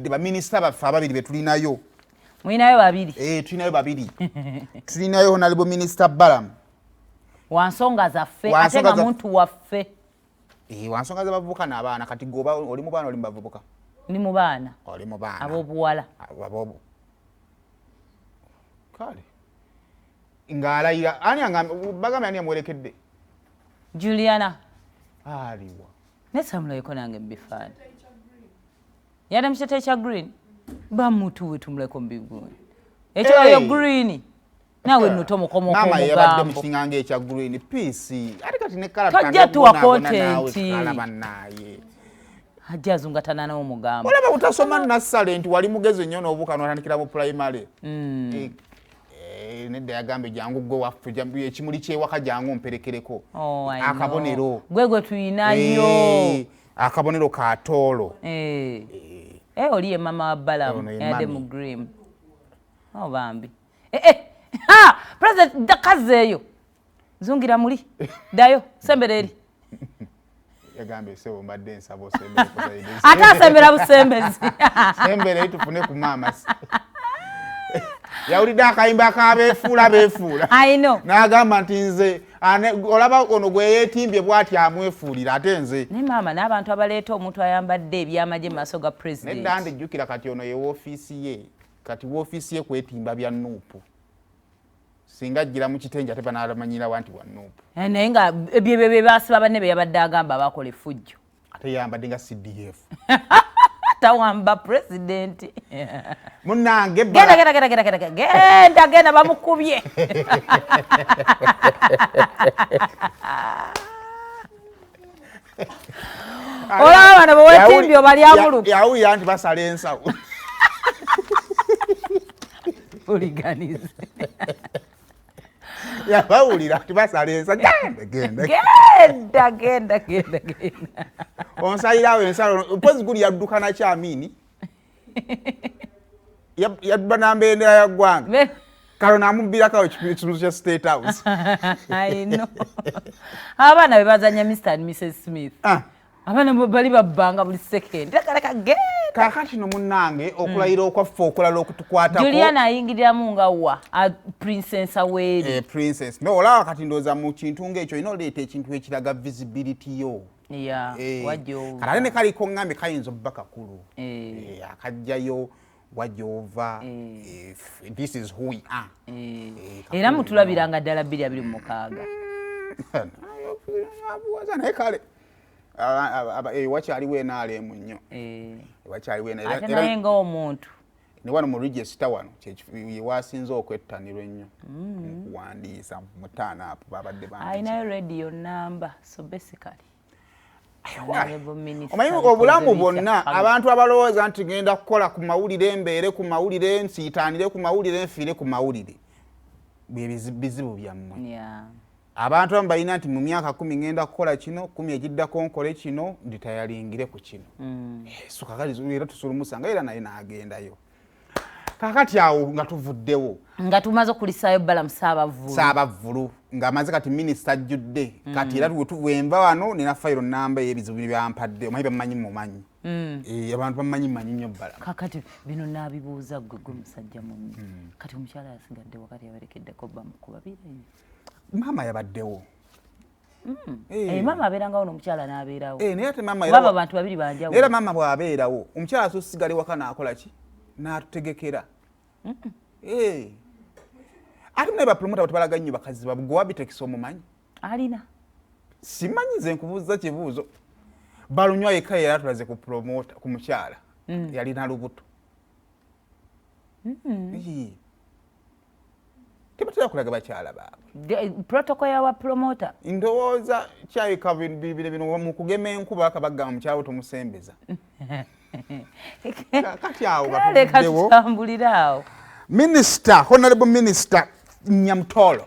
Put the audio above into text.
abadde ba minister baffe ababiri betulinayo. Mwinayo babiri. Tulinayo babiri. Tulinayo Honorable Minister Balaam. Wansonga zaffe ate nga muntu waffe. Wansonga z'abavubuka n'abaana kati goba oli mu baana oli mu bavubuka. Ndi mu baana. Oli mu baana. Abobuwala. Abobu. Kale. Ngaalayira ani bagamba ani amwerekedde. Juliana. Aliwa. Nesamula yeko nange mbifani. Yada mshete cha green. Ba mutu wetu mleko mbiguni. Echo yo green. Nawe nutomo komo komo mama yabadde mushingange echa green peace. Ati kati ne kala tanga. Tajja tuwa content. Kala bannaye. Hajja zungatana na omugamba. Olaba utasoma na silent wali mugeze nnyo n'obuka n'otandikira mu primary. Nedda yagambe jangu gwe waffe jambu ekimuli kyewaka jangu mperekereko. Akabonero. Gwegwe tuyinayo. Akabonero ka tolo. Oliye mama wa Balaam yade mu Grim. Bambi. Ha! President dakazeyo. Zungira muri. Dayo sembereri. Yagambe sebo mbadde nsabo sembere kuzaide. Atasembera busembezi. Sembere tufune ku mama. Yaulida akayimba kabefuula befuula. I know. N'agamba nti nze olaba ono gwe yeetimbye bw'ati amwefuulira ate nze. Ne mama n'abantu abaleeta omuntu ayambadde ebyamagye mu maaso ga president. Nedda ndijjukira kati ono ye woofiisi ye. Kati woofiisi ye kwetimba bya Nuupu. Singa ajjira mu kitengi ate banaalamanyira wanti wa Nuupu. Naye nga bye baasiba banne be yabadde agamba bakola effujjo. Ate yambadde nga CDF. Tawamba president. Munange genda bamukubye. Ola bana bwetimbyo bali amulu. Yawuya anti basala ensawo. Uliganize. Yabawulira ati basala ensawo. Genda. Onsalirawo ensalo mpozi guli yadduka na kyamini. Yadduba n'ambendera ya ggwanga. Kalo namubbirako ekitundu kya State House. I know. Abaana be bazanya Mr. and Mrs. Smith. Abaana bali babbanga buli second. Genda. Kakati no munnange okulayira okwaffe okulala okutukwatako. Juliana ayingiriramu nga wa princess aweri. Princess. Me olaba kati ndooza mu kintu ng'ekyo ino oleeta ekintu ekiraga visibility yo. Wajjo. Kale ne kaliko ngambe kayinza obba kakulu. Akajjayo wajova. This is who we are. Era mutulabiranga ddala 226. Abuwaza naye kale. Wakyaliwo enaaleemu nnyo. Wakyaliwo enaaleemu. Ate naye ng'omuntu. Ne wano mu register wano yewasinze okwettanirwa ennyo. Okuwandiisa mu taanaapu babadde bandiisa. Ayinayo radio number so basically. Omanyi obulamu bwonna abantu abalowooza nti ngenda kukola ku mawulire mbeere ku mawulire nsiitaanire ku mawulire nfiire ku mawulire bizibu byammwe. Abantu abamu balina nti mu myaka 10 ngenda kukola kino 10 egiddako nkole kino nditayalingire ku kino. So kakati era tusulumusa nga era naye n'agendayo. Kakati awo nga tuvuddewo. Nga tumaze okulisaayo Balaam Saabavvulu. Nga amaze kati minisita ajjudde. Kati era tuwemba wano nina fayiro namba y'ebizibu byampadde. Omanyi bamanyi mumanyi. Abantu bamanyi nnyo Balaam. Kakati bino naabibuuza gwe musajja munne. Kati omukyala yasigadde wakati yaberekeddeko bamukuba bireyo. Mama yabaddewo. Mama abeeranga wano omukyala n'abeerawo. Naye ate mama baba abantu babiri banjawulo. Era mama bw'abeerawo omukyala asusigale waka n'akola ki? N'atutegekera. Ate naye bapromota batubalaga nnyo bakazi babwe gwe wabitekisa omumanyi? Alina. Simanyi nze nkubuuza kibuuzo. Balunywa yekka era tulaze ku promota ku mukyala. Yalina lubuto. Tebatera kulaga bakyala baabwe. Protocol yawa promoter. Ndowooza kyayika bino mu kugema enkuba akabagamba mukyala tomusembeza. Kati awo batuddewo. Minister, Honorable Minister Nyamtolo.